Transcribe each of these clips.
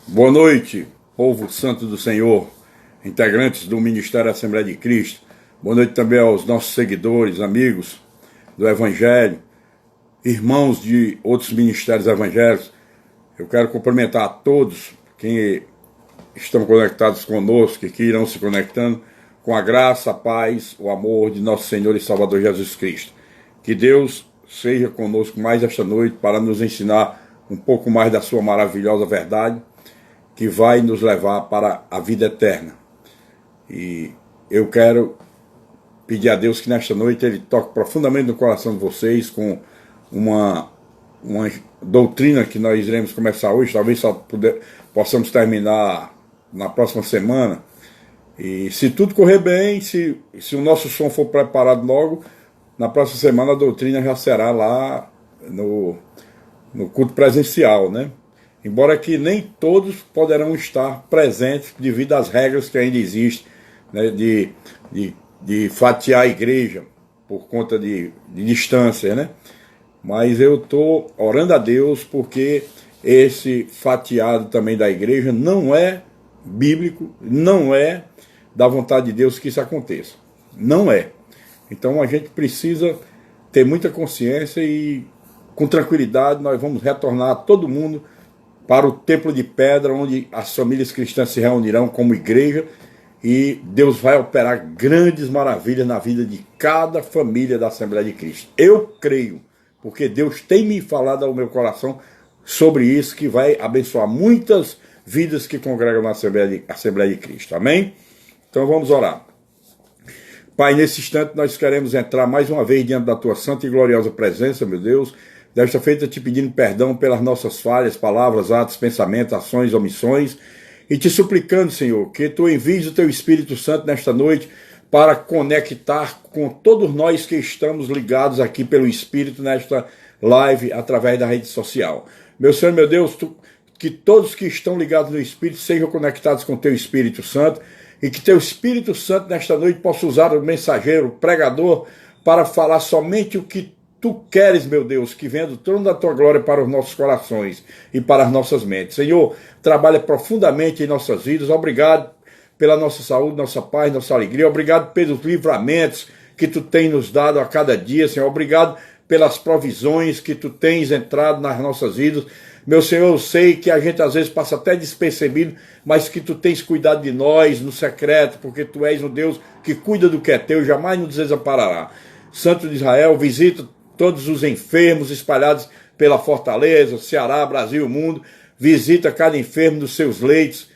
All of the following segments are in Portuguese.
Boa noite, povo santo do Senhor, integrantes do Ministério Assembleia de Cristo. Boa noite também aos nossos seguidores, amigos do Evangelho, irmãos de outros ministérios evangélicos. Eu quero cumprimentar a todos que estão conectados conosco e que irão se conectando com a graça, a paz, o amor de nosso Senhor e Salvador Jesus Cristo. Que Deus seja conosco mais esta noite para nos ensinar um pouco mais da sua maravilhosa verdade, que vai nos levar para a vida eterna. E eu quero pedir a Deus que nesta noite Ele toque profundamente no coração de vocês com uma doutrina que nós iremos começar hoje, talvez só possamos terminar na próxima semana. E se tudo correr bem, se o nosso som for preparado logo, na próxima semana a doutrina já será lá no culto presencial, né? Embora que nem todos poderão estar presentes devido às regras que ainda existem, né, de fatiar a igreja por conta de distância, né? Mas eu estou orando a Deus porque esse fatiado também da igreja não é bíblico, não é da vontade de Deus que isso aconteça. Não é. Então a gente precisa ter muita consciência e com tranquilidade nós vamos retornar todo mundo para o templo de pedra, onde as famílias cristãs se reunirão como igreja, e Deus vai operar grandes maravilhas na vida de cada família da Assembleia de Cristo. Eu creio, porque Deus tem me falado ao meu coração sobre isso, que vai abençoar muitas vidas que congregam na Assembleia de Cristo. Amém? Então vamos orar. Pai, nesse instante nós queremos entrar mais uma vez diante da Tua santa e gloriosa presença, meu Deus. Desta feita te pedindo perdão pelas nossas falhas, palavras, atos, pensamentos, ações, omissões, e te suplicando, Senhor, que Tu envies o Teu Espírito Santo nesta noite para conectar com todos nós que estamos ligados aqui pelo Espírito nesta live através da rede social. Meu Senhor, meu Deus, que todos que estão ligados no Espírito sejam conectados com o Teu Espírito Santo, e que Teu Espírito Santo nesta noite possa usar o mensageiro, o pregador, para falar somente o que Tu queres, meu Deus, que venha do trono da Tua glória para os nossos corações e para as nossas mentes. Senhor, trabalha profundamente em nossas vidas. Obrigado pela nossa saúde, nossa paz, nossa alegria. Obrigado pelos livramentos que Tu tens nos dado a cada dia, Senhor. Obrigado pelas provisões que Tu tens entrado nas nossas vidas. Meu Senhor, eu sei que a gente às vezes passa até despercebido, mas que Tu tens cuidado de nós no secreto, porque Tu és um Deus que cuida do que é Teu e jamais nos desamparará. Santo de Israel, visita todos os enfermos espalhados pela Fortaleza, Ceará, Brasil, mundo. Visita cada enfermo nos seus leitos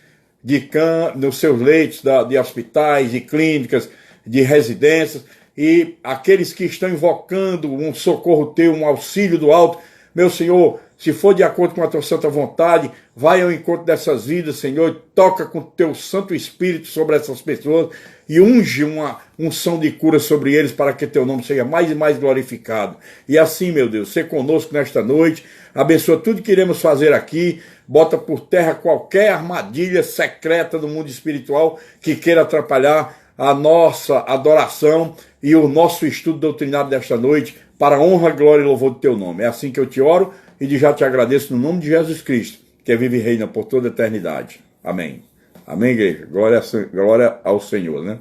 nos seus leitos de hospitais, de clínicas, de residências, e aqueles que estão invocando um socorro Teu, um auxílio do alto. Meu Senhor, se for de acordo com a Tua santa vontade, vai ao encontro dessas vidas, Senhor, e toca com o Teu Santo Espírito sobre essas pessoas e unge uma unção de cura sobre eles para que Teu nome seja mais e mais glorificado. E assim, meu Deus, ser conosco nesta noite, abençoa tudo que iremos fazer aqui, bota por terra qualquer armadilha secreta do mundo espiritual que queira atrapalhar a nossa adoração e o nosso estudo doutrinário desta noite, para a honra, glória e louvor do Teu nome. É assim que eu te oro e já te agradeço no nome de Jesus Cristo, que vive e reina por toda a eternidade. Amém. Amém, igreja? Glória ao Senhor, né?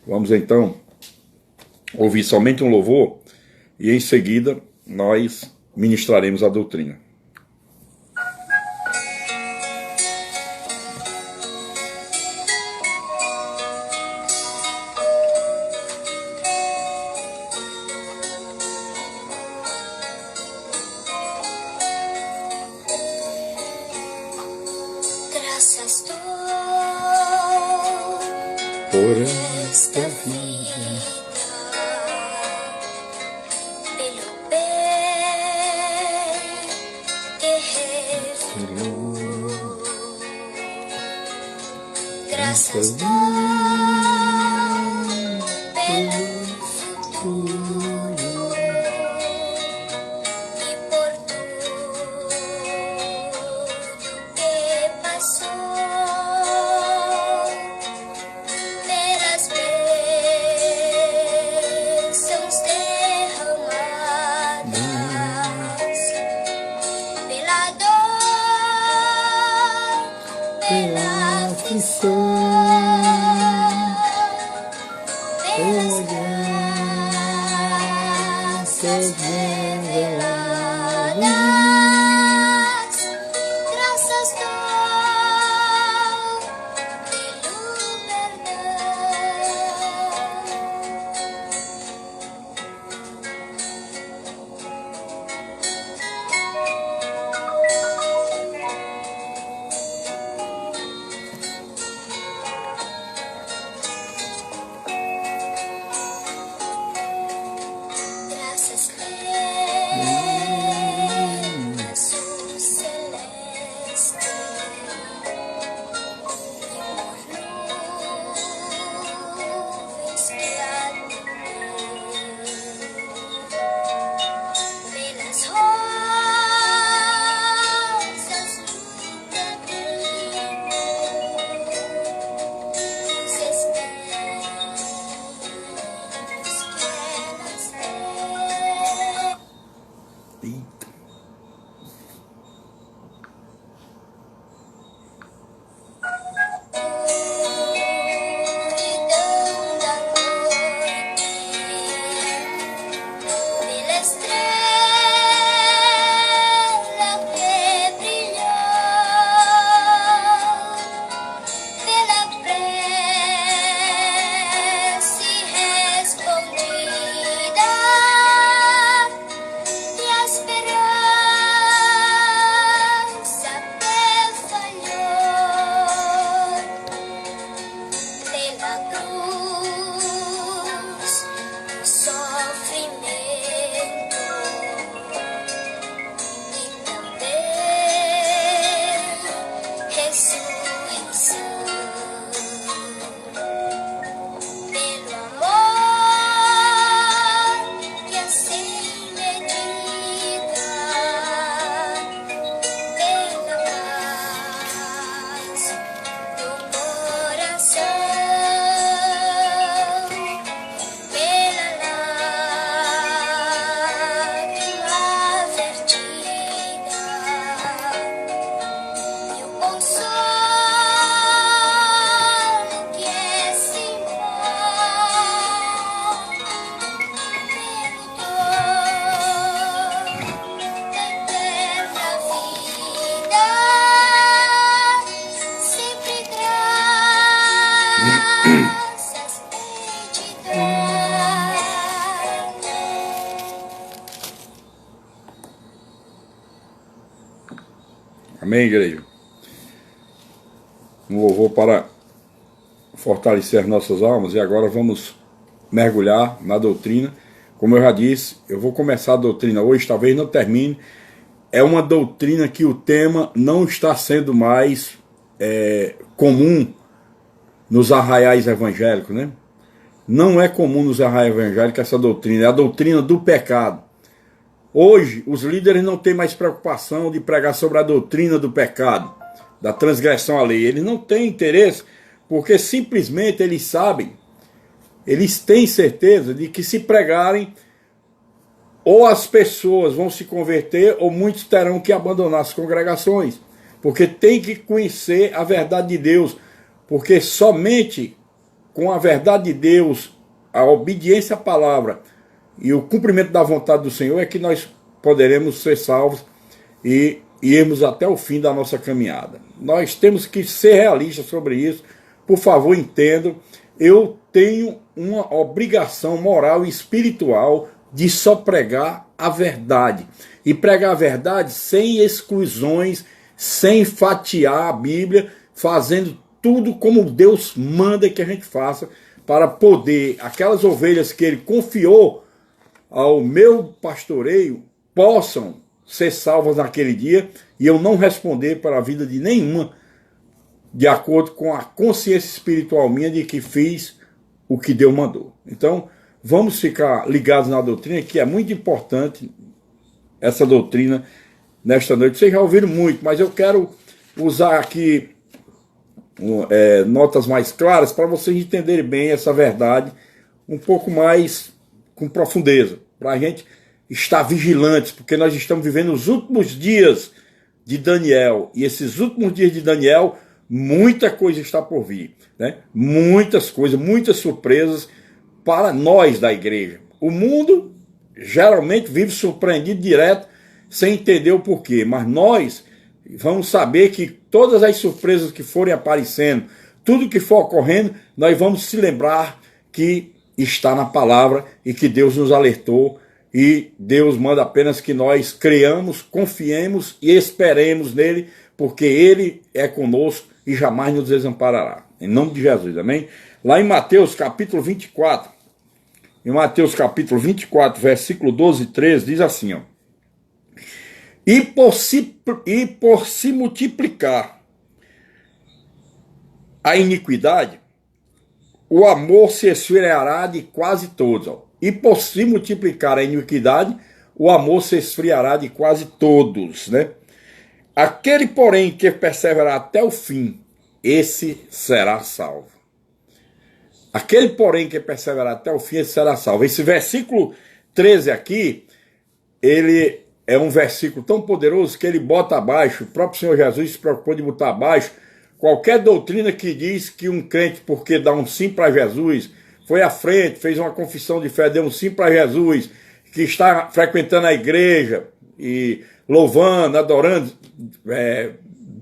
Vamos então ouvir somente um louvor e em seguida nós ministraremos a doutrina. Por esta vida, pelo bem que revelou, graças dou pelo futuro e por tudo que passou. pelas graças reveladas, graças dou pelo graças azul celeste e por nuvens pelas rosas do caminho, os espinhos que elas têm. Eita. Escuridão da noite, pela estrela que brilhou, pela prece respondida e a esperança perfalhou, pela cruz do sofrimento e também ressurreição, pelo amor que assim medita, pela paz do coração, pela lágrima vertida e o consolo que esse amor pelo dom da eterna vida, sempre graças hei de dar. Amém, igreja? Um louvor para fortalecer nossas almas. E agora vamos mergulhar na doutrina. Como eu já disse, eu vou começar a doutrina hoje, talvez não termine. É uma doutrina que o tema não está sendo mais comum nos arraiais evangélicos, né? Não é comum nos arraiais evangélicos essa doutrina, é a doutrina do pecado. Hoje, os líderes não têm mais preocupação de pregar sobre a doutrina do pecado, da transgressão à lei. Eles não têm interesse, porque simplesmente eles sabem, eles têm certeza de que se pregarem, ou as pessoas vão se converter, ou muitos terão que abandonar as congregações, porque tem que conhecer a verdade de Deus, porque somente com a verdade de Deus, a obediência à palavra e o cumprimento da vontade do Senhor é que nós poderemos ser salvos e irmos até o fim da nossa caminhada. Nós temos que ser realistas sobre isso. Por favor, entendam, eu tenho uma obrigação moral e espiritual de só pregar a verdade. E pregar a verdade sem exclusões, sem fatiar a Bíblia, fazendo tudo como Deus manda que a gente faça, para poder, aquelas ovelhas que Ele confiou ao meu pastoreio, possam ser salvas naquele dia, e eu não responder para a vida de nenhuma, de acordo com a consciência espiritual minha de que fiz o que Deus mandou. Então, vamos ficar ligados na doutrina, que é muito importante, essa doutrina, nesta noite. Vocês já ouviram muito, mas eu quero usar aqui notas mais claras para vocês entenderem bem essa verdade um pouco mais com profundeza, para a gente estar vigilantes, porque nós estamos vivendo os últimos dias de Daniel, e esses últimos dias de Daniel muita coisa está por vir, né? Muitas coisas, muitas surpresas para nós da igreja. O mundo geralmente vive surpreendido direto, sem entender o porquê, mas nós vamos saber que todas as surpresas que forem aparecendo, tudo que for ocorrendo, nós vamos se lembrar que está na palavra e que Deus nos alertou, e Deus manda apenas que nós creiamos, confiemos e esperemos nele, porque ele é conosco e jamais nos desamparará. Em nome de Jesus, amém? Lá em Mateus capítulo 24, versículo 12 e 13, diz assim, ó: E por se multiplicar a iniquidade, o amor se esfriará de quase todos. Ó. E por se multiplicar a iniquidade, o amor se esfriará de quase todos, né? Aquele, porém, que perseverar até o fim, esse será salvo. Aquele, porém, que perseverar até o fim, esse será salvo. Esse versículo 13 aqui, ele é um versículo tão poderoso que ele bota abaixo, o próprio Senhor Jesus se preocupou de botar abaixo qualquer doutrina que diz que um crente, porque dá um sim para Jesus, foi à frente, fez uma confissão de fé, deu um sim para Jesus, que está frequentando a igreja e louvando, adorando,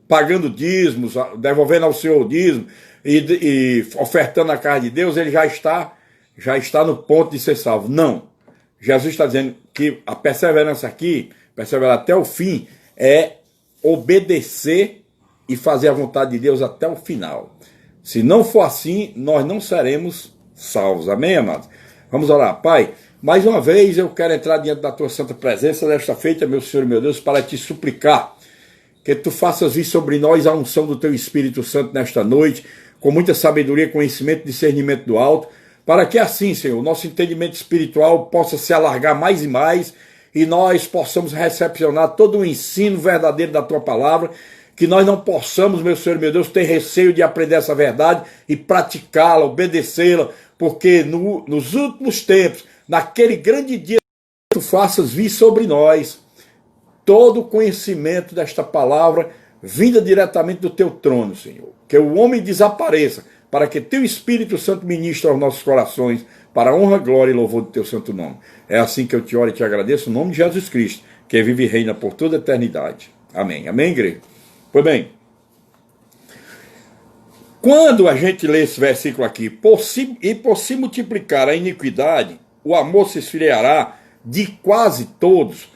pagando dízimos, devolvendo ao Senhor o dízimo e ofertando a casa de Deus, ele já está no ponto de ser salvo. Não. Jesus está dizendo que a perseverança aqui, perseverar até o fim, é obedecer e fazer a vontade de Deus até o final. Se não for assim, nós não seremos salvos. Amém, amados? Vamos orar. Pai, mais uma vez eu quero entrar diante da tua santa presença nesta feita, meu Senhor e meu Deus, para te suplicar que tu faças vir sobre nós a unção do teu Espírito Santo nesta noite, com muita sabedoria, conhecimento e discernimento do alto, para que assim, Senhor, o nosso entendimento espiritual possa se alargar mais e mais e nós possamos recepcionar todo o ensino verdadeiro da tua palavra, que nós não possamos, meu Senhor e meu Deus, ter receio de aprender essa verdade e praticá-la, obedecê-la, porque nos últimos tempos, naquele grande dia, tu faças vir sobre nós todo o conhecimento desta palavra vinda diretamente do teu trono, Senhor. Que o homem desapareça, para que teu Espírito Santo ministre aos nossos corações, para a honra, glória e louvor do teu santo nome. É assim que eu te oro e te agradeço, no nome de Jesus Cristo, que vive e reina por toda a eternidade. Amém. Amém, igreja? Pois bem, quando a gente lê esse versículo aqui, por se multiplicar a iniquidade, o amor se esfriará de quase todos,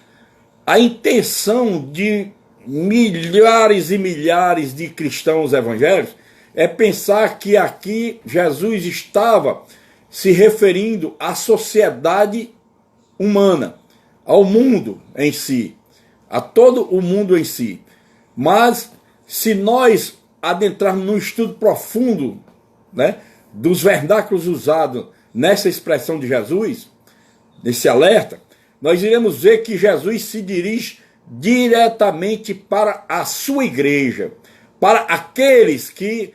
a intenção de milhares e milhares de cristãos evangélicos é pensar que aqui Jesus estava se referindo à sociedade humana, ao mundo em si, a todo o mundo em si. Mas se nós adentrarmos num estudo profundo, né, dos vernáculos usados nessa expressão de Jesus, nesse alerta, nós iremos ver que Jesus se dirige diretamente para a sua igreja, para aqueles que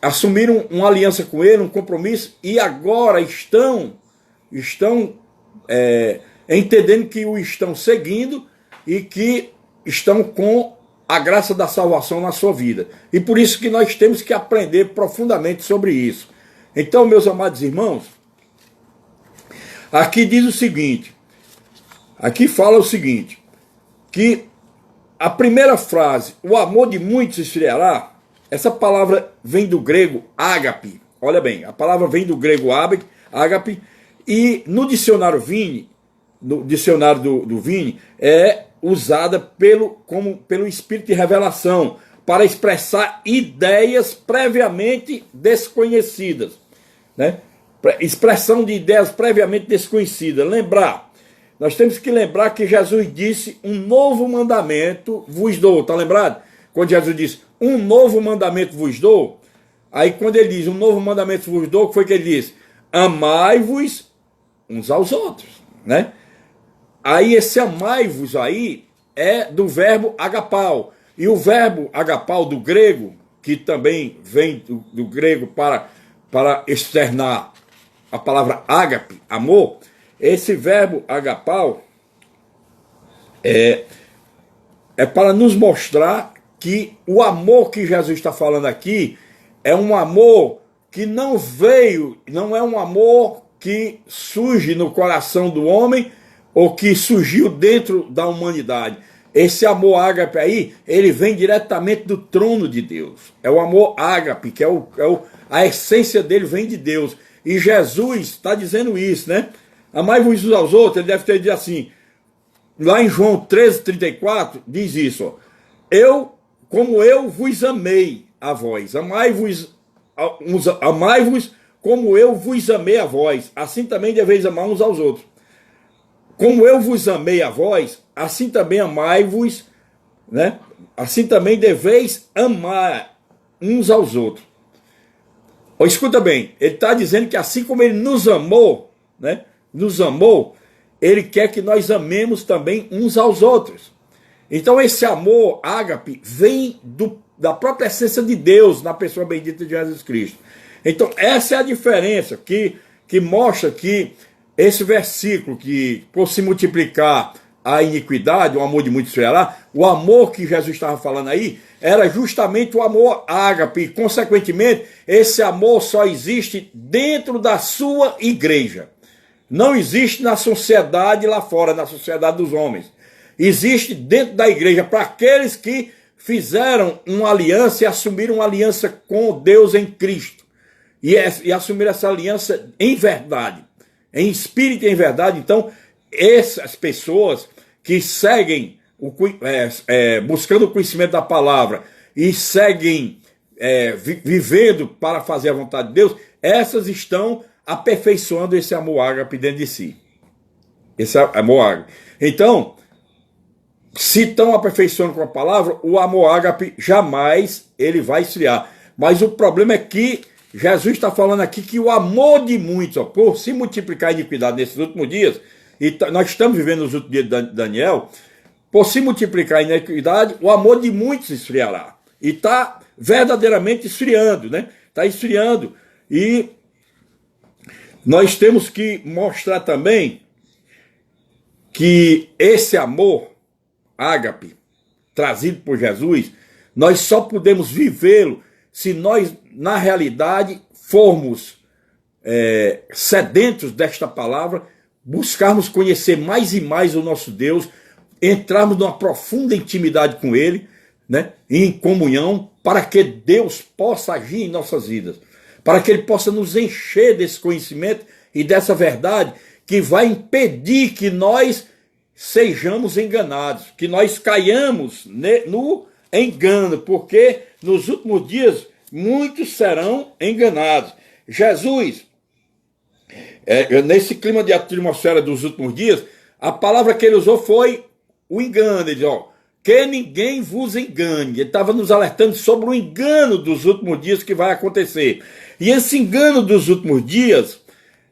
assumiram uma aliança com ele, um compromisso, e agora estão entendendo que o estão seguindo e que estão com a graça da salvação na sua vida. E por isso que nós temos que aprender profundamente sobre isso. Então, meus amados irmãos, aqui diz o seguinte, aqui fala o seguinte, que a primeira frase, o amor de muitos esfriará, essa palavra vem do grego ágape. Olha bem, a palavra vem do grego ágape, e no dicionário Vini, no dicionário do Vini, é usada pelo espírito de revelação, para expressar ideias previamente desconhecidas, né? Expressão de ideias previamente desconhecidas. Nós temos que lembrar que Jesus disse: um novo mandamento vos dou. Está lembrado? Quando Jesus disse: um novo mandamento vos dou, aí quando ele diz um novo mandamento vos dou, o que foi que ele disse? Amai-vos uns aos outros, né? Aí esse amai-vos aí é do verbo agapau. E o verbo agapau do grego, que também vem do grego para externar a palavra ágape, amor, esse verbo agapau é para nos mostrar que o amor que Jesus está falando aqui é um amor que não veio, não é um amor que surge no coração do homem ou que surgiu dentro da humanidade. Esse amor ágape aí, ele vem diretamente do trono de Deus. É o amor ágape, que a essência dele vem de Deus. E Jesus está dizendo isso, né? Amai-vos uns aos outros, ele deve ter dito assim, lá em João 13:34, diz isso, ó, como eu vos amei a vós, amai-vos como eu vos amei a vós, assim também deveis amar uns aos outros. Como eu vos amei a vós, assim também amai-vos, né? Assim também deveis amar uns aos outros. Escuta bem, ele está dizendo que assim como ele nos amou, né? Nos amou, ele quer que nós amemos também uns aos outros. Então esse amor ágape vem da própria essência de Deus na pessoa bendita de Jesus Cristo. Então essa é a diferença que mostra que esse versículo, que por se multiplicar a iniquidade, o amor de muitos esfriará, o amor que Jesus estava falando aí, era justamente o amor ágape, e consequentemente esse amor só existe dentro da sua igreja. Não existe na sociedade lá fora, na sociedade dos homens. Existe dentro da igreja para aqueles que fizeram uma aliança e assumiram uma aliança com Deus em Cristo. E assumiram essa aliança em verdade, em espírito e em verdade. Então, essas pessoas que seguem, buscando o conhecimento da palavra e seguem vivendo para fazer a vontade de Deus, essas estão aperfeiçoando esse amor ágape dentro de si. Esse amor ágape. Então, se estão aperfeiçoando com a palavra, o amor ágape jamais ele vai esfriar. Mas o problema é que Jesus está falando aqui que o amor de muitos, por se multiplicar a iniquidade nesses últimos dias, e nós estamos vivendo nos últimos dias de Daniel, por se multiplicar a iniquidade, o amor de muitos esfriará. E está verdadeiramente esfriando, né? Está esfriando. E nós temos que mostrar também que esse amor ágape, trazido por Jesus, nós só podemos vivê-lo se nós, na realidade, formos sedentos desta palavra, buscarmos conhecer mais e mais o nosso Deus, entrarmos numa profunda intimidade com Ele, né, em comunhão, para que Deus possa agir em nossas vidas, para que Ele possa nos encher desse conhecimento e dessa verdade que vai impedir que nós sejamos enganados, que nós caiamos no engano, porque nos últimos dias muitos serão enganados. Jesus, nesse clima de atmosfera dos últimos dias, a palavra que ele usou foi o engano. Ele diz, que ninguém vos engane. Ele estava nos alertando sobre o engano dos últimos dias que vai acontecer. E esse engano dos últimos dias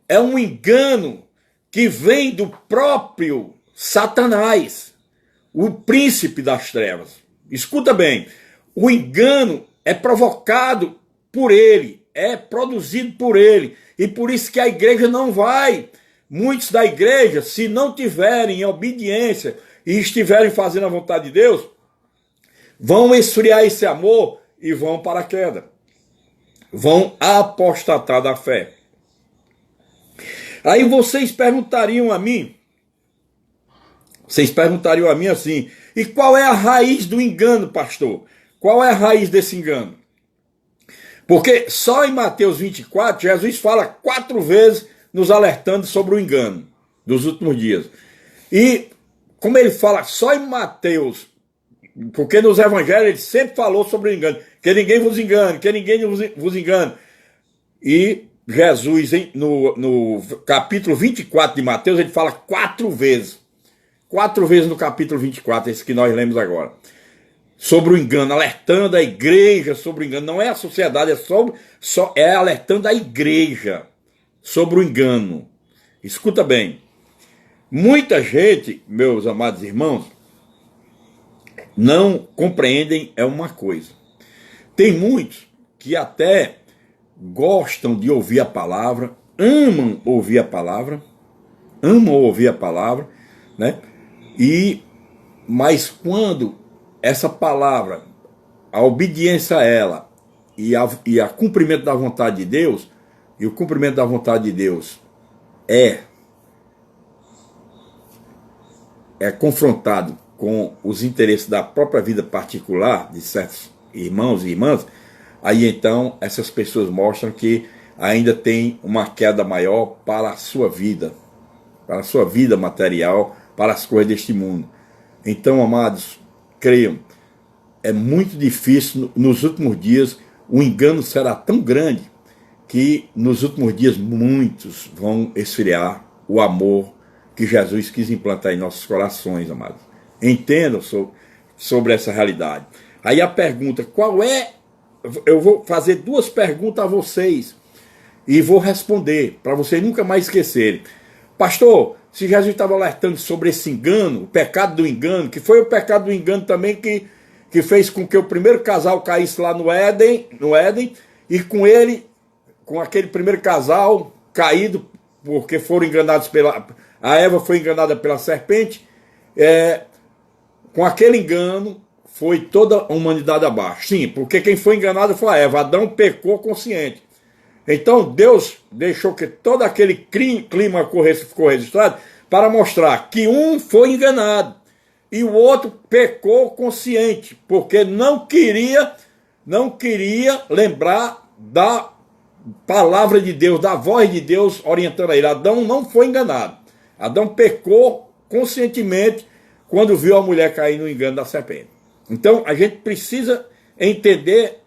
é um engano que vem do próprio Satanás, o príncipe das trevas. Escuta bem, o engano é provocado por ele, é produzido por ele, e por isso que a igreja não vai. Muitos da igreja, se não tiverem em obediência e estiverem fazendo a vontade de Deus, vão esfriar esse amor e vão para a queda, vão apostatar da fé. Aí vocês perguntariam a mim assim, e qual é a raiz do engano, pastor? Qual é a raiz desse engano? Porque só em Mateus 24, Jesus fala 4 vezes nos alertando sobre o engano dos últimos dias. E como ele fala só em Mateus, porque nos evangelhos ele sempre falou sobre o engano, que ninguém vos engane, que ninguém vos engane. E Jesus, no capítulo 24 de Mateus, ele fala 4 vezes. 4 vezes no capítulo 24, esse que nós lemos agora. Sobre o engano, alertando a igreja sobre o engano. Não é a sociedade, é alertando a igreja sobre o engano. Escuta bem. Muita gente, meus amados irmãos, não compreendem uma coisa. Tem muitos que até gostam de ouvir a palavra, amam ouvir a palavra, né? Mas quando essa palavra a obediência a ela e a cumprimento da vontade de Deus, e o cumprimento da vontade de Deus é confrontado com os interesses da própria vida particular de certos irmãos e irmãs, aí então essas pessoas mostram que ainda tem uma queda maior para a sua vida material, para as coisas deste mundo. Então, amados, creiam, é muito difícil, nos últimos dias, o engano será tão grande que nos últimos dias muitos vão esfriar o amor que Jesus quis implantar em nossos corações, amados. Entendam sobre essa realidade. Aí a pergunta, qual é? Eu vou fazer duas perguntas a vocês e vou responder, para vocês nunca mais esquecerem. Pastor, se Jesus estava alertando sobre esse engano, o pecado do engano, que foi o pecado do engano também que fez com que o primeiro casal caísse lá no Éden, e com aquele primeiro casal caído, porque foram enganados a Eva foi enganada pela serpente, com aquele engano foi toda a humanidade abaixo. Sim, porque quem foi enganado foi a Eva. Adão pecou consciente. Então Deus deixou que todo aquele clima ficou registrado para mostrar que um foi enganado e o outro pecou consciente, porque não queria lembrar da palavra de Deus, da voz de Deus orientando a ele. Adão não foi enganado. Adão pecou conscientemente quando viu a mulher cair no engano da serpente. Então a gente precisa entender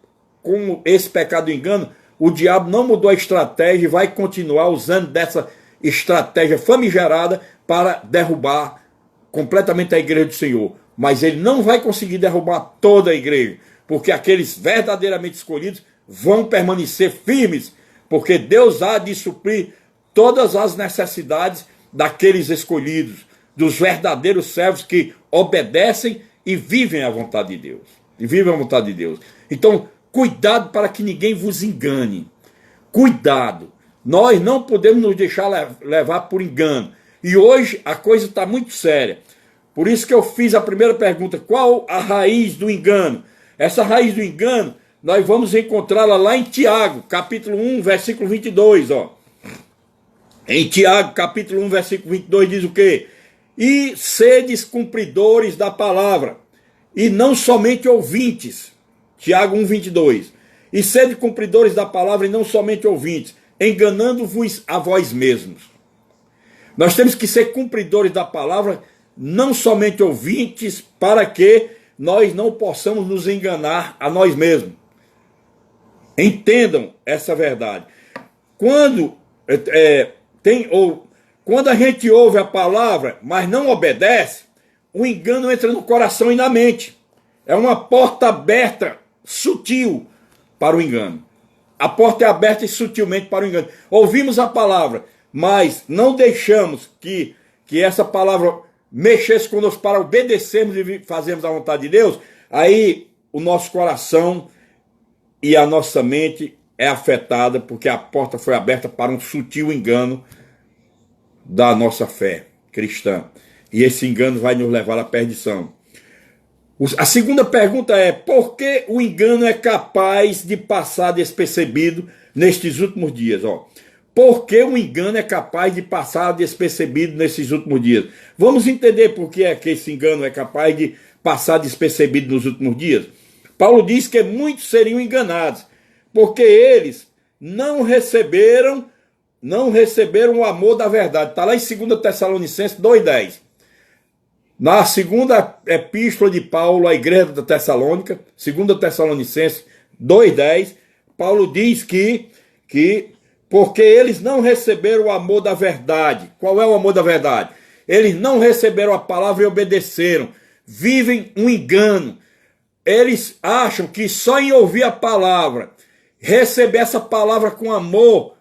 como esse pecado do engano, o diabo não mudou a estratégia e vai continuar usando dessa estratégia famigerada para derrubar completamente a igreja do Senhor. Mas ele não vai conseguir derrubar toda a igreja, porque aqueles verdadeiramente escolhidos vão permanecer firmes, porque Deus há de suprir todas as necessidades daqueles escolhidos, dos verdadeiros servos que obedecem e vivem a vontade de Deus. Então, cuidado para que ninguém vos engane. Cuidado. Nós não podemos nos deixar levar por engano. E hoje a coisa está muito séria. Por isso que eu fiz a primeira pergunta. Qual a raiz do engano? Essa raiz do engano, nós vamos encontrá-la lá em Tiago, capítulo 1, versículo 22. Ó. Em Tiago, capítulo 1, versículo 22, diz o quê? E sedes cumpridores da palavra, e não somente ouvintes. Tiago 1, 22. E sede cumpridores da palavra e não somente ouvintes, enganando-vos a vós mesmos. Nós temos que ser cumpridores da palavra, não somente ouvintes, para que nós não possamos nos enganar a nós mesmos. Entendam essa verdade. Quando a gente ouve a palavra, mas não obedece, o engano entra no coração e na mente. É uma porta aberta, sutil, para o engano. A porta é aberta e sutilmente para o engano. Ouvimos a palavra, mas não deixamos que essa palavra mexesse conosco para obedecermos e fazermos a vontade de Deus. Aí o nosso coração e a nossa mente é afetada, porque a porta foi aberta para um sutil engano da nossa fé cristã. E esse engano vai nos levar à perdição. A segunda pergunta é: por que o engano é capaz de passar despercebido nestes últimos dias? Por que o engano é capaz de passar despercebido nesses últimos dias? Vamos entender por que é que esse engano é capaz de passar despercebido nos últimos dias. Paulo diz que muitos seriam enganados, porque eles não receberam o amor da verdade. Está lá em 2 Tessalonicenses 2,10. Na segunda epístola de Paulo à igreja da Tessalônica, 2 Tessalonicenses 2,10, Paulo diz que porque eles não receberam o amor da verdade. Qual é o amor da verdade? Eles não receberam a palavra e obedeceram. Vivem um engano. Eles acham que só em ouvir a palavra, receber essa palavra com amor,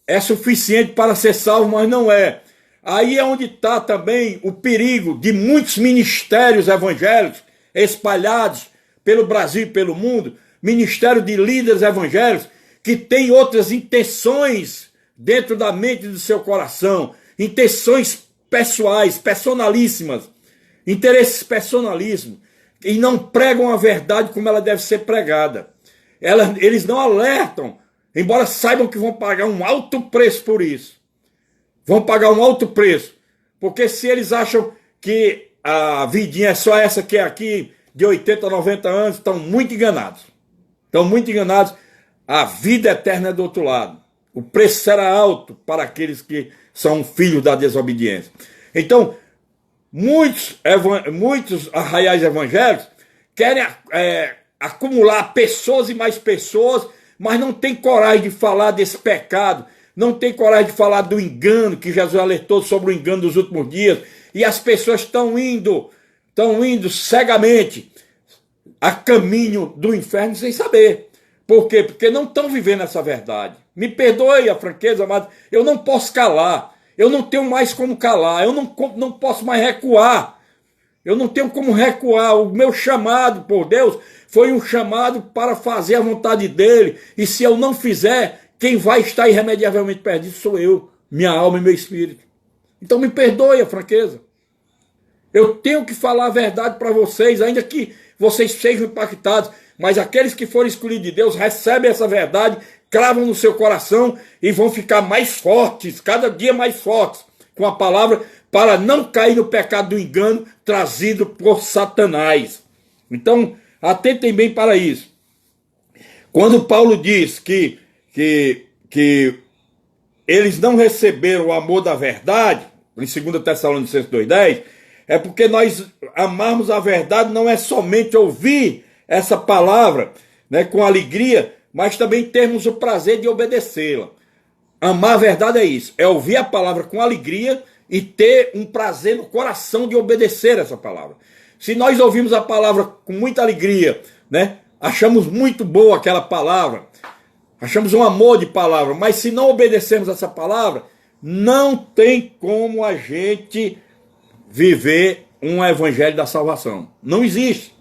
é suficiente para ser salvo, mas não é. Aí é onde está também o perigo de muitos ministérios evangélicos espalhados pelo Brasil e pelo mundo, ministério de líderes evangélicos que têm outras intenções dentro da mente do seu coração, intenções pessoais, personalíssimas, interesses personalíssimos, e não pregam a verdade como ela deve ser pregada. Eles não alertam, embora saibam que vão pagar um alto preço por isso. Vão pagar um alto preço. Porque se eles acham que a vidinha é só essa que é aqui, de 80, 90 anos, estão muito enganados. Estão muito enganados. A vida eterna é do outro lado. O preço será alto para aqueles que são filhos da desobediência. Então, muitos arraiais evangélicos querem acumular pessoas e mais pessoas, mas não tem coragem de falar desse pecado, não tem coragem de falar do engano, que Jesus alertou sobre o engano dos últimos dias, e as pessoas estão indo cegamente a caminho do inferno sem saber. Por quê? Porque não estão vivendo essa verdade. Me perdoe a franqueza, mas eu não posso calar. Eu não tenho mais como calar. Eu não posso mais recuar. Eu não tenho como recuar. O meu chamado por Deus foi um chamado para fazer a vontade dele. E se eu não fizer, quem vai estar irremediavelmente perdido sou eu, minha alma e meu espírito. Então me perdoe a franqueza. Eu tenho que falar a verdade para vocês, ainda que vocês sejam impactados. Mas aqueles que forem escolhidos de Deus recebem essa verdade, cravam no seu coração e vão ficar mais fortes, cada dia mais fortes, com a palavra, para não cair no pecado do engano trazido por Satanás. Então, atentem bem para isso. Quando Paulo diz que eles não receberam o amor da verdade, em 2 Tessalonicenses 2,10, é porque nós amarmos a verdade não é somente ouvir essa palavra, né, com alegria, mas também termos o prazer de obedecê-la. Amar a verdade é isso, é ouvir a palavra com alegria e ter um prazer no coração de obedecer essa palavra. Se nós ouvimos a palavra com muita alegria, né, achamos muito boa aquela palavra, achamos um amor de palavra, mas se não obedecermos essa palavra, não tem como a gente viver um evangelho da salvação. Não existe.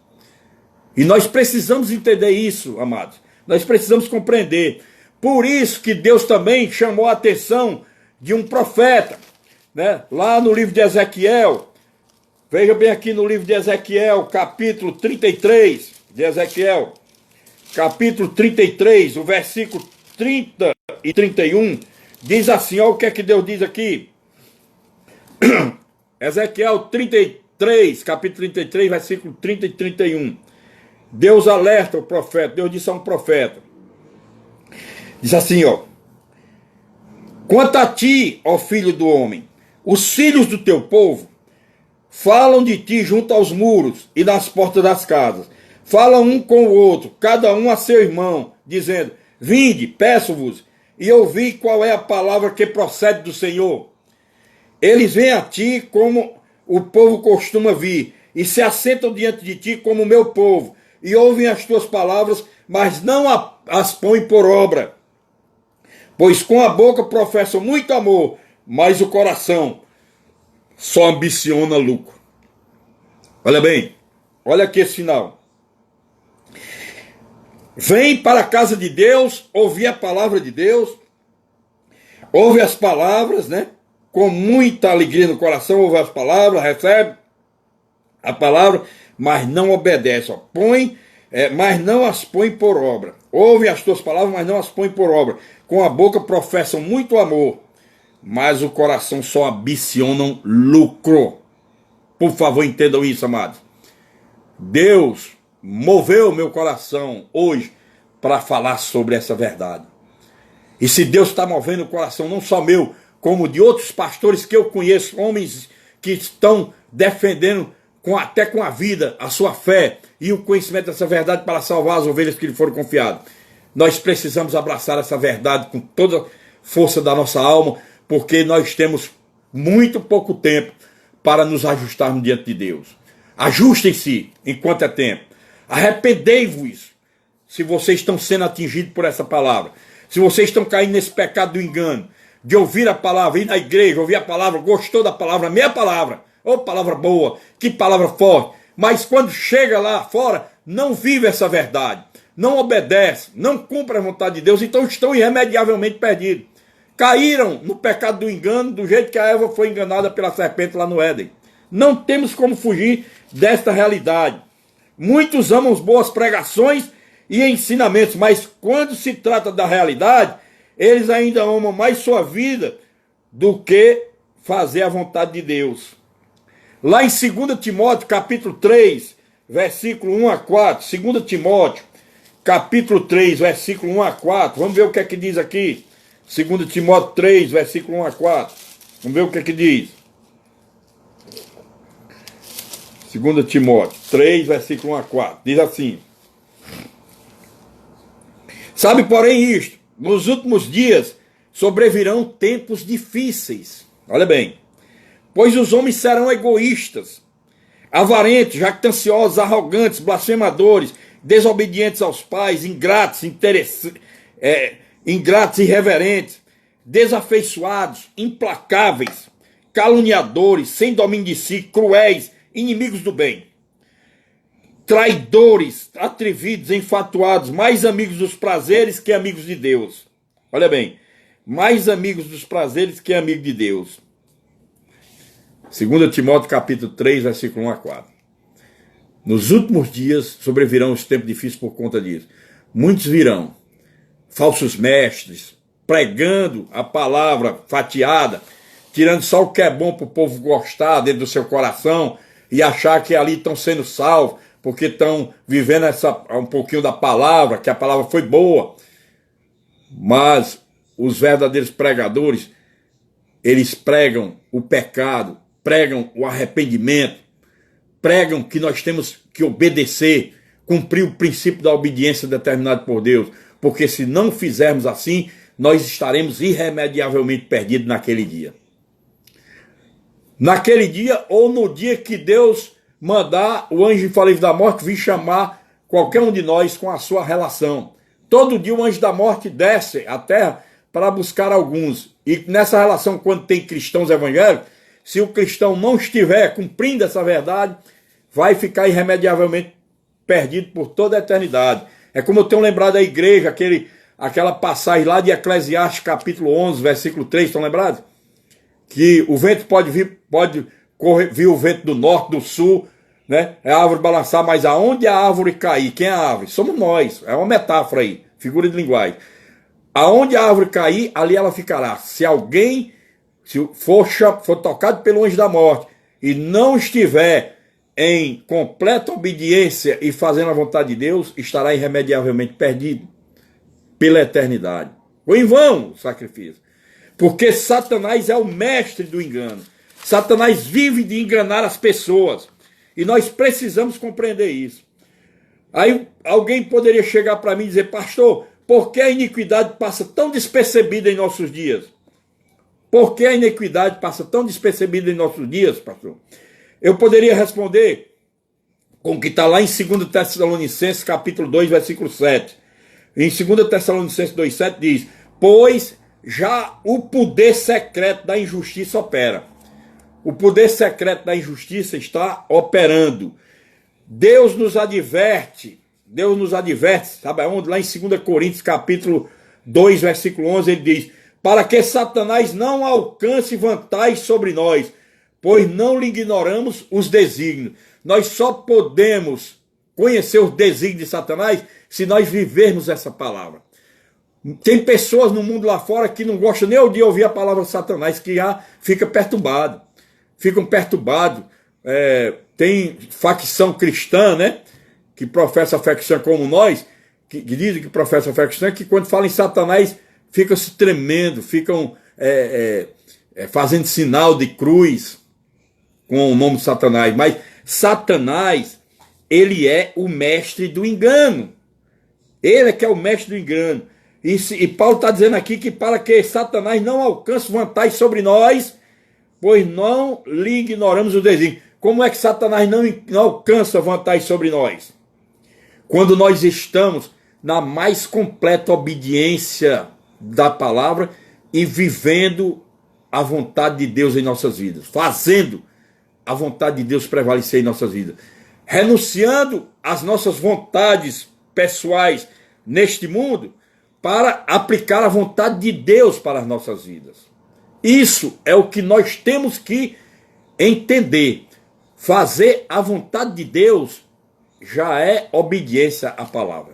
E nós precisamos entender isso, amados. Nós precisamos compreender. Por isso que Deus também chamou a atenção de um profeta, né? Lá no livro de Ezequiel, veja bem aqui no livro de Ezequiel, capítulo 33, de Ezequiel, capítulo 33, o versículo 30 e 31, diz assim, olha o que é que Deus diz aqui. Ezequiel 33, capítulo 33, versículo 30 e 31. Deus alerta o profeta, Deus disse a um profeta, diz assim, ó: quanto a ti, ó filho do homem, os filhos do teu povo falam de ti junto aos muros e nas portas das casas, falam um com o outro, cada um a seu irmão, dizendo, vinde, peço-vos, e ouvi qual é a palavra que procede do Senhor. Eles vêm a ti como o povo costuma vir, e se assentam diante de ti como o meu povo, e ouvem as tuas palavras, mas não as põem por obra. Pois com a boca professam muito amor, mas o coração só ambiciona lucro. Olha bem, olha aqui esse final. Vem para a casa de Deus, ouvir a palavra de Deus, ouve as palavras, né? Com muita alegria no coração, ouve as palavras, recebe a palavra, mas não obedece, ó. Mas não as põe por obra. Ouve as tuas palavras, mas não as põe por obra. Com a boca professam muito amor, mas o coração só ambicionam lucro. Por favor, entendam isso, amados. Deus moveu meu coração hoje para falar sobre essa verdade. E se Deus está movendo o coração, não só meu, como de outros pastores que eu conheço, homens que estão defendendo até com a vida, a sua fé e o conhecimento dessa verdade para salvar as ovelhas que lhe foram confiadas. Nós precisamos abraçar essa verdade com toda a força da nossa alma, porque nós temos muito pouco tempo para nos ajustarmos diante de Deus. Ajustem-se enquanto é tempo. Arrependei-vos se vocês estão sendo atingidos por essa palavra. Se vocês estão caindo nesse pecado do engano, de ouvir a palavra, ir na igreja, ouvir a palavra, gostou da palavra, minha palavra, ô palavra boa, que palavra forte, mas quando chega lá fora, não vive essa verdade, não obedece, não cumpre a vontade de Deus, então estão irremediavelmente perdidos. Caíram no pecado do engano, do jeito que a Eva foi enganada pela serpente lá no Éden. Não temos como fugir desta realidade. Muitos amam boas pregações e ensinamentos, mas quando se trata da realidade, eles ainda amam mais sua vida do que fazer a vontade de Deus. Lá em 2 Timóteo, capítulo 3, versículo 1 a 4, 2 Timóteo, capítulo 3, versículo 1 a 4, vamos ver o que é que diz aqui. 2 Timóteo 3, versículo 1 a 4, vamos ver o que é que diz. 2 Timóteo 3, versículo 1 a 4, diz assim: sabe, porém, isto, nos últimos dias sobrevirão tempos difíceis. Olha bem, pois os homens serão egoístas, avarentos, jactanciosos, arrogantes, blasfemadores, desobedientes aos pais, ingratos, ingratos, irreverentes, desafeiçoados, implacáveis, caluniadores, sem domínio de si, cruéis, inimigos do bem, traidores, atrevidos, enfatuados, mais amigos dos prazeres que amigos de Deus. Olha bem, mais amigos dos prazeres que amigos de Deus. 2 Timóteo capítulo 3, versículo 1 a 4. Nos últimos dias sobrevirão os tempos difíceis por conta disso. Muitos virão, falsos mestres, pregando a palavra fatiada, tirando só o que é bom para o povo gostar dentro do seu coração e achar que ali estão sendo salvos, porque estão vivendo um pouquinho da palavra, que a palavra foi boa. Mas os verdadeiros pregadores, eles pregam o pecado, pregam o arrependimento, pregam que nós temos que obedecer, cumprir o princípio da obediência determinado por Deus, porque se não fizermos assim, nós estaremos irremediavelmente perdidos naquele dia. Naquele dia ou no dia que Deus mandar o anjo infalível da morte vir chamar qualquer um de nós com a sua relação. Todo dia o anjo da morte desce à terra para buscar alguns. E nessa relação, quando tem cristãos evangélicos, se o cristão não estiver cumprindo essa verdade, vai ficar irremediavelmente perdido por toda a eternidade. É como eu tenho lembrado da igreja, aquela passagem lá de Eclesiastes capítulo 11, versículo 3, estão lembrados? Que o vento pode vir o vento do norte, do sul, né? É a árvore balançar, mas aonde a árvore cair? Quem é a árvore? Somos nós. É uma metáfora aí, figura de linguagem. Aonde a árvore cair, ali ela ficará. Se alguém for tocado pelo anjo da morte e não estiver em completa obediência e fazendo a vontade de Deus, estará irremediavelmente perdido pela eternidade. Ou em vão o sacrifício. Porque Satanás é o mestre do engano. Satanás vive de enganar as pessoas. E nós precisamos compreender isso. Aí alguém poderia chegar para mim e dizer: pastor, por que a iniquidade passa tão despercebida em nossos dias? Por que a iniquidade passa tão despercebida em nossos dias, pastor? Eu poderia responder com o que está lá em 2 Tessalonicenses, capítulo 2, versículo 7. Em 2 Tessalonicenses 2, 7 diz: pois já o poder secreto da injustiça opera. O poder secreto da injustiça está operando. Deus nos adverte, sabe aonde? Lá em 2 Coríntios, capítulo 2, versículo 11, ele diz: para que Satanás não alcance vantagem sobre nós, pois não lhe ignoramos os desígnios. Nós só podemos conhecer os desígnios de Satanás se nós vivermos essa palavra. Tem pessoas no mundo lá fora que não gostam nem de ouvir a palavra de Satanás, que já ficam perturbados. Tem facção cristã, né? Que professa a fé cristã como nós, que dizem que professa a fé cristã, que quando falam em Satanás, ficam se tremendo, ficam fazendo sinal de cruz com o nome de Satanás. Mas Satanás, ele é o mestre do engano. Ele é que é o mestre do engano. E Paulo está dizendo aqui que para que Satanás não alcance vantagem sobre nós, pois não lhe ignoramos o desígnio. Como é que Satanás não alcança vantagem sobre nós? Quando nós estamos na mais completa obediência da palavra e vivendo a vontade de Deus em nossas vidas, fazendo a vontade de Deus prevalecer em nossas vidas, renunciando às nossas vontades pessoais neste mundo para aplicar a vontade de Deus para as nossas vidas. Isso é o que nós temos que entender. Fazer a vontade de Deus já é obediência à palavra.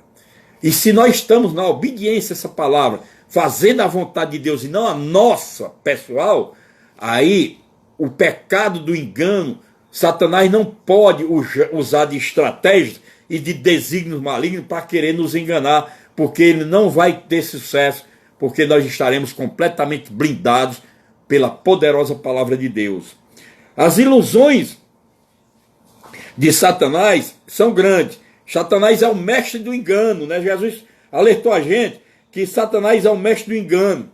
E se nós estamos na obediência a essa palavra, fazendo a vontade de Deus e não a nossa pessoal, aí o pecado do engano, Satanás não pode usar de estratégias e de desígnios malignos para querer nos enganar, porque ele não vai ter sucesso, porque nós estaremos completamente blindados pela poderosa palavra de Deus. As ilusões de Satanás são grandes. Satanás é o mestre do engano, né? Jesus alertou a gente que Satanás é o mestre do engano.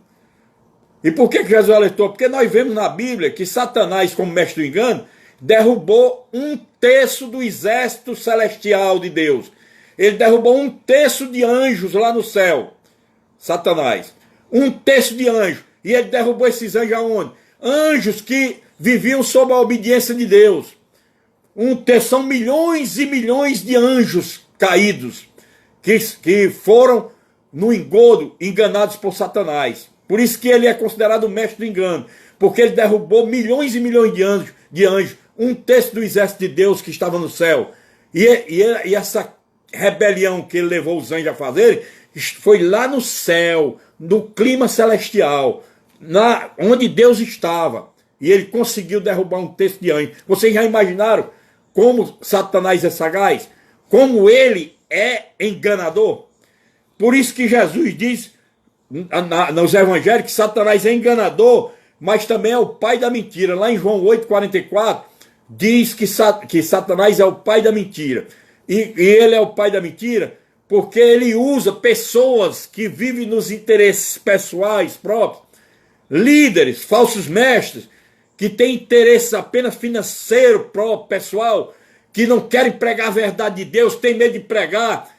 E por que Jesus alertou? Porque nós vemos na Bíblia que Satanás, como mestre do engano, derrubou 1/3 do exército celestial de Deus. Ele derrubou 1/3 de anjos lá no céu. Satanás. 1/3 de anjos. E ele derrubou esses anjos aonde? Anjos que viviam sob a obediência de Deus. 1/3 são milhões e milhões de anjos caídos que foram no engodo enganados por Satanás. Por isso que ele é considerado o mestre do engano, porque ele derrubou milhões e milhões de anjos, 1/3 do exército de Deus que estava no céu. E essa rebelião que ele levou os anjos a fazer foi lá no céu, no clima celestial, onde Deus estava. E ele conseguiu derrubar 1/3 de anjos. Vocês já imaginaram como Satanás é sagaz? Como ele é enganador? Por isso que Jesus diz nos evangelhos que Satanás é enganador, mas também é o pai da mentira. Lá em João 8,44 diz que Satanás é o pai da mentira. E ele é o pai da mentira porque ele usa pessoas que vivem nos interesses pessoais próprios, líderes, falsos mestres, que têm interesses apenas financeiro próprio, pessoal, que não querem pregar a verdade de Deus, têm medo de pregar.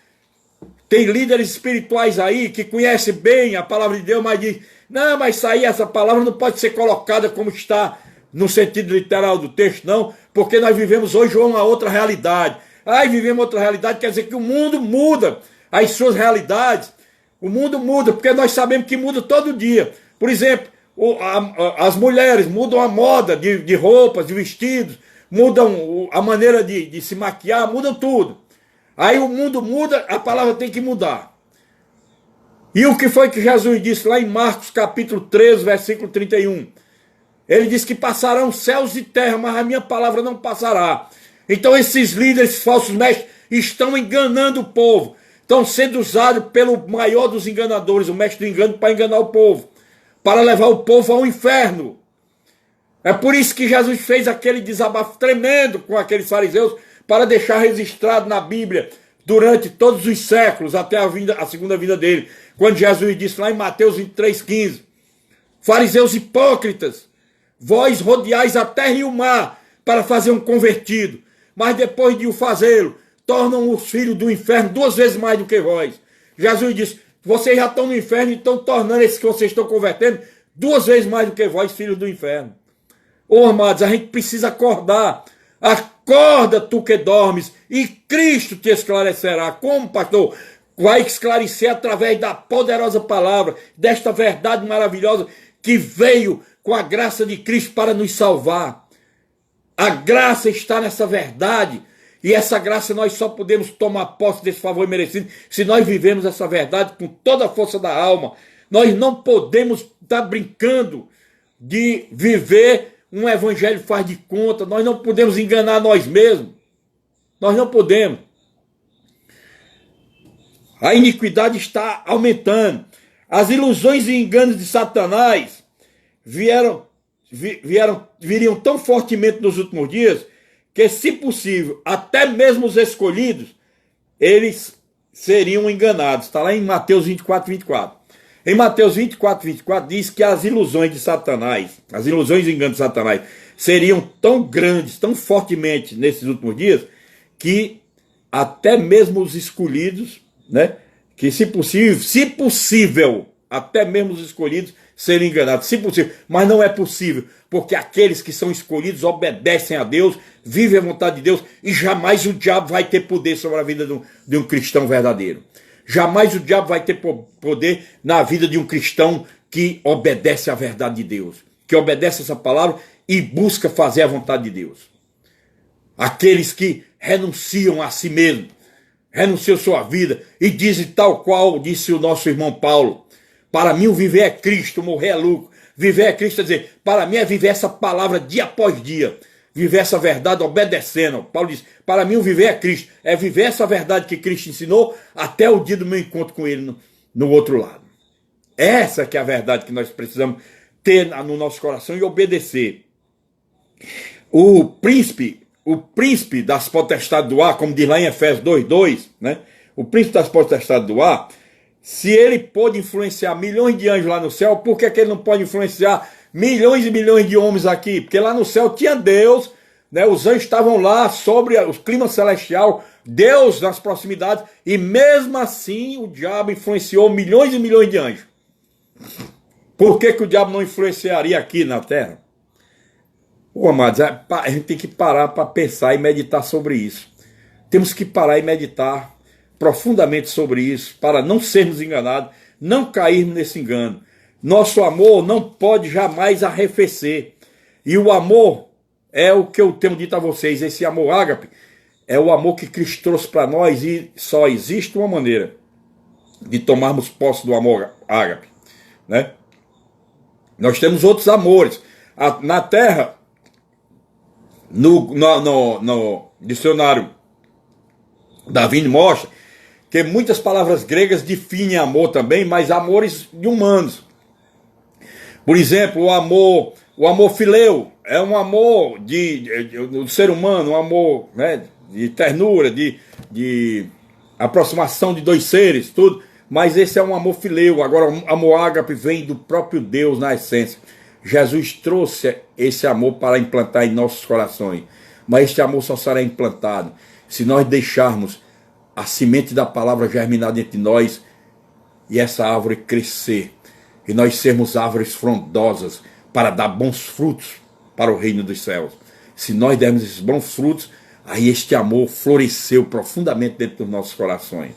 Tem líderes espirituais aí que conhecem bem a palavra de Deus, mas dizem, não, mas isso aí, essa palavra não pode ser colocada como está no sentido literal do texto, não, porque nós vivemos hoje uma outra realidade. Vivemos outra realidade, quer dizer que o mundo muda as suas realidades. O mundo muda, porque nós sabemos que muda todo dia. Por exemplo, as mulheres mudam a moda de roupas, de vestidos, mudam a maneira de se maquiar, mudam tudo. Aí o mundo muda, a palavra tem que mudar. E o que foi que Jesus disse lá em Marcos capítulo 13, versículo 31? Ele disse que passarão céus e terra, mas a minha palavra não passará. Então esses líderes falsos mestres estão enganando o povo. Estão sendo usados pelo maior dos enganadores, o mestre do engano, para enganar o povo. Para levar o povo ao inferno. É por isso que Jesus fez aquele desabafo tremendo com aqueles fariseus, para deixar registrado na Bíblia durante todos os séculos, até a segunda vinda dele. Quando Jesus disse lá em Mateus 23,15, fariseus hipócritas, vós rodeais a terra e o mar para fazer um convertido, mas depois de o fazê-lo, tornam os filhos do inferno 2 vezes mais do que vós. Jesus disse, vocês já estão no inferno e estão tornando esses que vocês estão convertendo 2 vezes mais do que vós, filhos do inferno. Ô amados, a gente precisa acordar. Acorda tu que dormes e Cristo te esclarecerá. Como, pastor? Vai esclarecer através da poderosa palavra, desta verdade maravilhosa que veio com a graça de Cristo para nos salvar. A graça está nessa verdade. E essa graça nós só podemos tomar posse desse favor merecido se nós vivemos essa verdade com toda a força da alma. Nós não podemos estar brincando de viver um evangelho faz de conta. Nós não podemos enganar nós mesmos. Nós não podemos. A iniquidade está aumentando. As ilusões e enganos de Satanás viriam tão fortemente nos últimos dias que, se possível, até mesmo os escolhidos, eles seriam enganados. Está lá em Mateus 24. Em Mateus 24 diz que as ilusões de Satanás, as ilusões e enganos de Satanás, seriam tão grandes, tão fortemente nesses últimos dias, que até mesmo os escolhidos, né, que se possível, até mesmo os escolhidos seriam enganados, se possível, mas não é possível, porque aqueles que são escolhidos obedecem a Deus, vivem a vontade de Deus, e jamais o diabo vai ter poder sobre a vida de um cristão verdadeiro. Jamais o diabo vai ter poder na vida de um cristão que obedece à verdade de Deus, que obedece essa palavra e busca fazer a vontade de Deus. Aqueles que renunciam a si mesmo, renunciam sua vida e dizem tal qual disse o nosso irmão Paulo: para mim o viver é Cristo, morrer é lucro. Viver é Cristo, quer dizer, para mim é viver essa palavra dia após dia, viver essa verdade obedecendo. Paulo diz: para mim o viver é Cristo, é viver essa verdade que Cristo ensinou até o dia do meu encontro com ele no outro lado. Essa que é a verdade que nós precisamos ter no nosso coração e obedecer. O príncipe das potestades do ar, como diz lá em Efésios 2:2, né? O príncipe das potestades do ar, se ele pôde influenciar milhões de anjos lá no céu, por que ele não pode influenciar milhões e milhões de homens aqui? Porque lá no céu tinha Deus, né? Os anjos estavam lá sobre o clima celestial, Deus nas proximidades, e mesmo assim o diabo influenciou milhões e milhões de anjos. Por que o diabo não influenciaria aqui na terra? Amados, a gente tem que parar para pensar e meditar sobre isso. Temos que parar e meditar profundamente sobre isso, para não sermos enganados, não cairmos nesse engano. Nosso amor não pode jamais arrefecer. E o amor é o que eu tenho dito a vocês, esse amor ágape, é o amor que Cristo trouxe para nós, e só existe uma maneira de tomarmos posse do amor ágape, né? Nós temos outros amores. Na terra, no dicionário da Vine mostra que muitas palavras gregas definem amor também, mas amores humanos. Por exemplo, o amor fileu é um amor do ser humano, um amor, né, de ternura, de aproximação de dois seres, tudo. Mas esse é um amor fileu. Agora, o amor ágape vem do próprio Deus na essência. Jesus trouxe esse amor para implantar em nossos corações. Mas este amor só será implantado se nós deixarmos a semente da palavra germinar entre nós e essa árvore crescer. E nós sermos árvores frondosas para dar bons frutos para o reino dos céus. Se nós dermos esses bons frutos, aí este amor floresceu profundamente dentro dos nossos corações.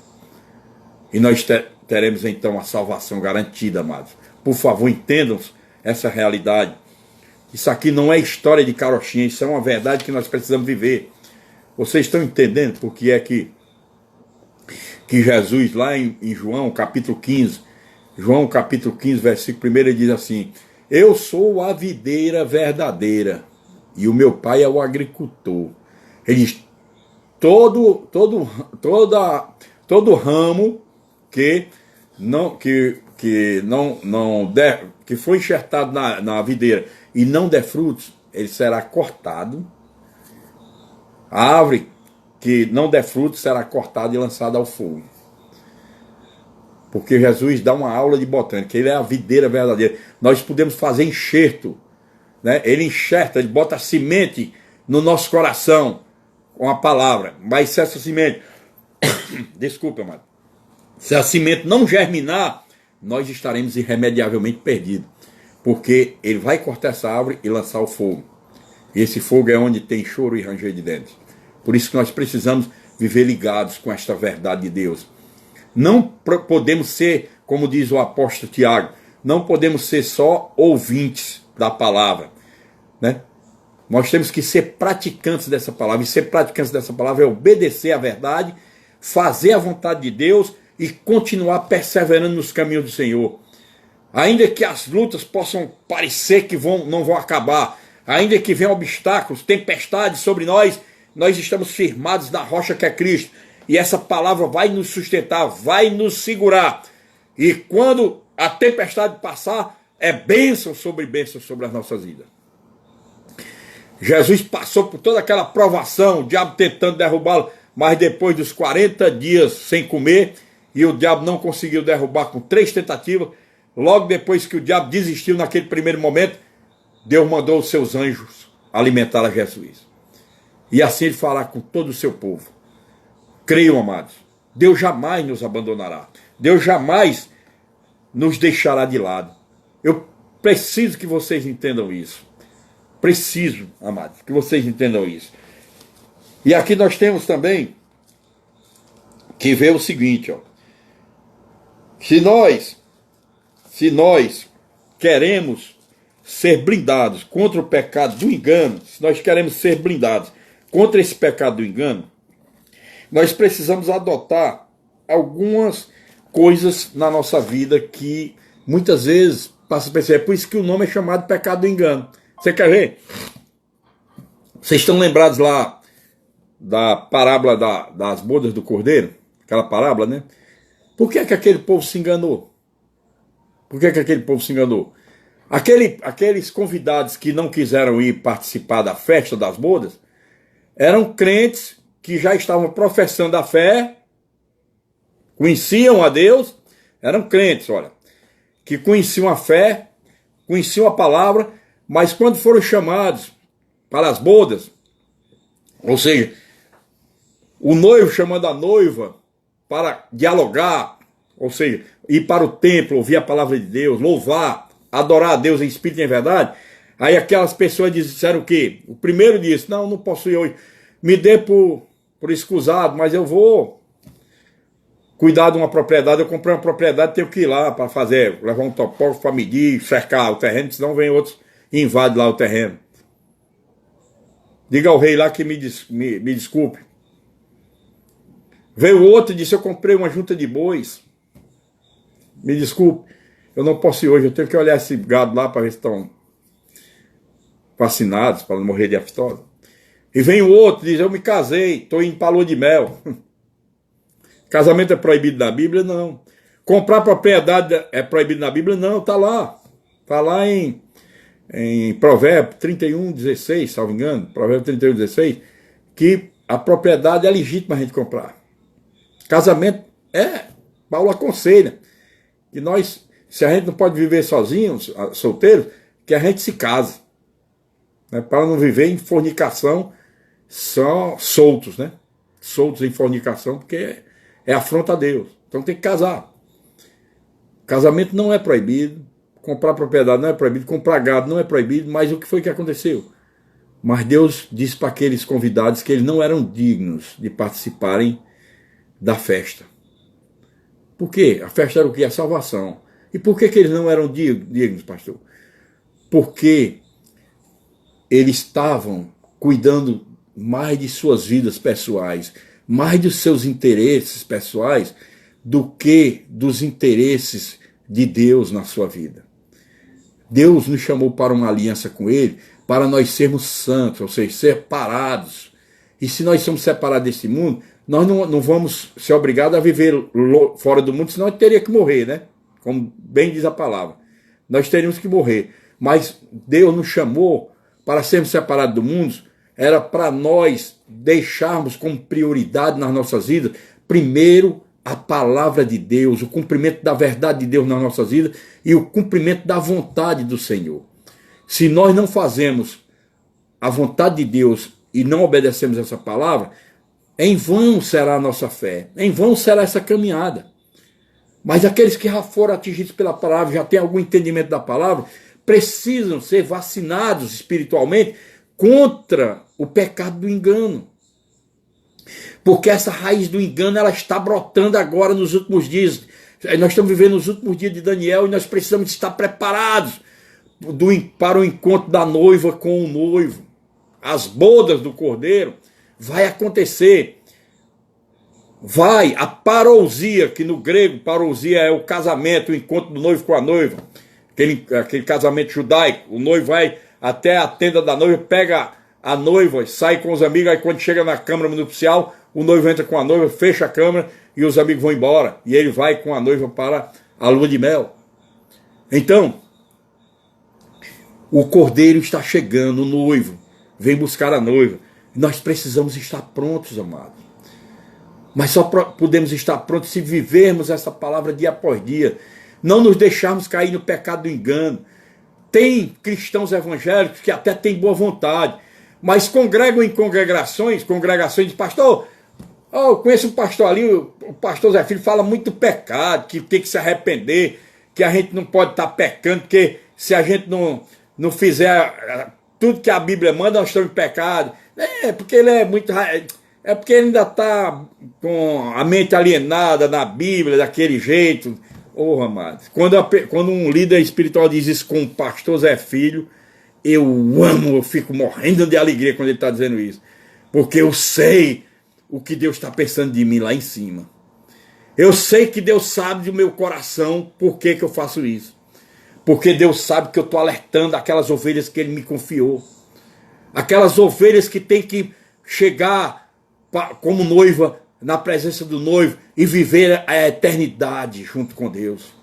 E nós teremos então a salvação garantida, amados. Por favor, entendam essa realidade. Isso aqui não é história de carochinha, isso é uma verdade que nós precisamos viver. Vocês estão entendendo por que é que Jesus, lá em João capítulo 15, versículo 1, ele diz assim: eu sou a videira verdadeira e o meu pai é o agricultor. Ele diz: todo ramo que foi enxertado na videira e não der frutos, ele será cortado. A árvore que não der frutos será cortada e lançada ao fogo. Porque Jesus dá uma aula de botânica, ele é a videira verdadeira. Nós podemos fazer enxerto, né? Ele enxerta, ele bota semente no nosso coração com a palavra. Mas se essa semente, desculpa, mano, se a semente não germinar, nós estaremos irremediavelmente perdidos. Porque ele vai cortar essa árvore e lançar o fogo. E esse fogo é onde tem choro e ranger de dentes. Por isso que nós precisamos viver ligados com esta verdade de Deus. Não podemos ser, como diz o apóstolo Tiago, não podemos ser só ouvintes da palavra, né? Nós temos que ser praticantes dessa palavra. E ser praticantes dessa palavra é obedecer à verdade, fazer a vontade de Deus e continuar perseverando nos caminhos do Senhor. Ainda que as lutas possam parecer que não vão acabar, ainda que venham obstáculos, tempestades sobre nós, nós estamos firmados na rocha que é Cristo. E essa palavra vai nos sustentar, vai nos segurar. E quando a tempestade passar, é bênção sobre as nossas vidas. Jesus passou por toda aquela provação, o diabo tentando derrubá-lo, mas depois dos 40 dias sem comer, e o diabo não conseguiu derrubar com 3 tentativas, logo depois que o diabo desistiu naquele primeiro momento, Deus mandou os seus anjos alimentar a Jesus. E assim ele fará com todo o seu povo. Creiam, amados, Deus jamais nos abandonará. Deus jamais nos deixará de lado. Eu preciso que vocês entendam isso. Preciso, amados, que vocês entendam isso. E aqui nós temos também que ver o seguinte, ó. Se nós queremos ser blindados contra o pecado do engano, se nós queremos ser blindados contra esse pecado do engano, nós precisamos adotar algumas coisas na nossa vida que muitas vezes passa a perceber. É por isso que o nome é chamado pecado do engano. Você quer ver? Vocês estão lembrados lá da parábola das bodas do cordeiro? Aquela parábola, né? Por que aquele povo se enganou? Por que aquele povo se enganou? Aqueles convidados que não quiseram ir participar da festa das bodas eram crentes que já estavam professando a fé, conheciam a Deus, eram crentes, olha, que conheciam a fé, conheciam a palavra, mas quando foram chamados para as bodas, ou seja, o noivo chamando a noiva para dialogar, ou seja, ir para o templo, ouvir a palavra de Deus, louvar, adorar a Deus em espírito e em verdade, aí aquelas pessoas disseram o quê? O primeiro disse, não posso ir hoje, me dê por escusado, mas eu vou cuidar de uma propriedade, eu comprei uma propriedade, tenho que ir lá para fazer, levar um topógrafo para medir, cercar o terreno, senão vem outros e invade lá o terreno. Diga ao rei lá que me desculpe. Veio outro e disse, eu comprei uma junta de bois, me desculpe, eu não posso ir hoje, eu tenho que olhar esse gado lá para ver se estão vacinados, para não morrer de aftosa. E vem o outro e diz, eu me casei, estou indo para a lua de mel. Casamento é proibido na Bíblia? Não. Comprar propriedade é proibido na Bíblia? Não, está lá. Está lá em Provérbio 31:16, salvo engano, Provérbio 31:16, que a propriedade é legítima a gente comprar. Casamento Paulo aconselha que nós, se a gente não pode viver sozinhos, solteiros, que a gente se case, né, para não viver em fornicação, só soltos, né? Soltos em fornicação, porque é afronta a Deus. Então tem que casar. Casamento não é proibido, comprar propriedade não é proibido, comprar gado não é proibido, mas o que foi que aconteceu? Mas Deus disse para aqueles convidados que eles não eram dignos de participarem da festa. Por quê? A festa era o quê? A salvação. E por que eles não eram dignos, pastor? Porque eles estavam cuidando mais de suas vidas pessoais, mais dos seus interesses pessoais, do que dos interesses de Deus na sua vida. Deus nos chamou para uma aliança com Ele, para nós sermos santos, ou seja, separados. E se nós somos separados desse mundo, nós não vamos ser obrigados a viver fora do mundo, senão a gente teria que morrer, né? Como bem diz a palavra. Nós teríamos que morrer. Mas Deus nos chamou para sermos separados do mundo, era para nós deixarmos como prioridade nas nossas vidas, primeiro, a palavra de Deus, o cumprimento da verdade de Deus nas nossas vidas e o cumprimento da vontade do Senhor. Se nós não fazemos a vontade de Deus e não obedecemos essa palavra, em vão será a nossa fé, em vão será essa caminhada. Mas aqueles que já foram atingidos pela palavra, já têm algum entendimento da palavra, precisam ser vacinados espiritualmente contra o pecado do engano. Porque essa raiz do engano, ela está brotando agora nos últimos dias. Nós estamos vivendo os últimos dias de Daniel e nós precisamos estar preparados para o encontro da noiva com o noivo. As bodas do cordeiro vai acontecer. A parousia, que no grego parousia é o casamento, o encontro do noivo com a noiva. Aquele casamento judaico. O noivo vai até a tenda da noiva, pega a noiva, sai com os amigos, aí quando chega na câmara nupcial, o noivo entra com a noiva, fecha a câmara e os amigos vão embora. E ele vai com a noiva para a lua de mel. Então, o cordeiro está chegando, o noivo vem buscar a noiva. Nós precisamos estar prontos, amados. Mas só podemos estar prontos se vivermos essa palavra dia após dia. Não nos deixarmos cair no pecado do engano. Tem cristãos evangélicos que até têm boa vontade, mas congregam em congregações de pastor. Eu conheço um pastor ali, o pastor Zé Filho fala muito do pecado, que tem que se arrepender, que a gente não pode estar pecando, porque se a gente não fizer tudo que a Bíblia manda, nós estamos em pecado. Porque ele é muito... É porque ele ainda está com a mente alienada na Bíblia, daquele jeito. Amados, quando um líder espiritual diz isso com o pastor Zé Filho, eu fico morrendo de alegria quando ele está dizendo isso. Porque eu sei o que Deus está pensando de mim lá em cima. Eu sei que Deus sabe do meu coração por que eu faço isso. Porque Deus sabe que eu estou alertando aquelas ovelhas que Ele me confiou. Aquelas ovelhas que tem que chegar como noiva na presença do noivo e viver a eternidade junto com Deus.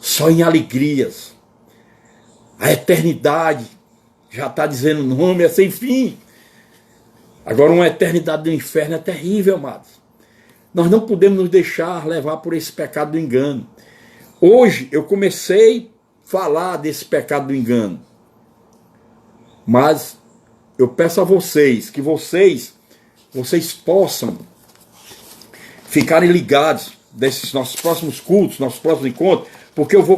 Só em alegrias. A eternidade, já está dizendo o nome, é sem fim. Agora uma eternidade do inferno é terrível, amados. Nós não podemos nos deixar levar por esse pecado do engano. Hoje eu comecei a falar desse pecado do engano. Mas eu peço a vocês que vocês possam ficarem ligados desses nossos próximos cultos, nossos próximos encontros, porque eu vou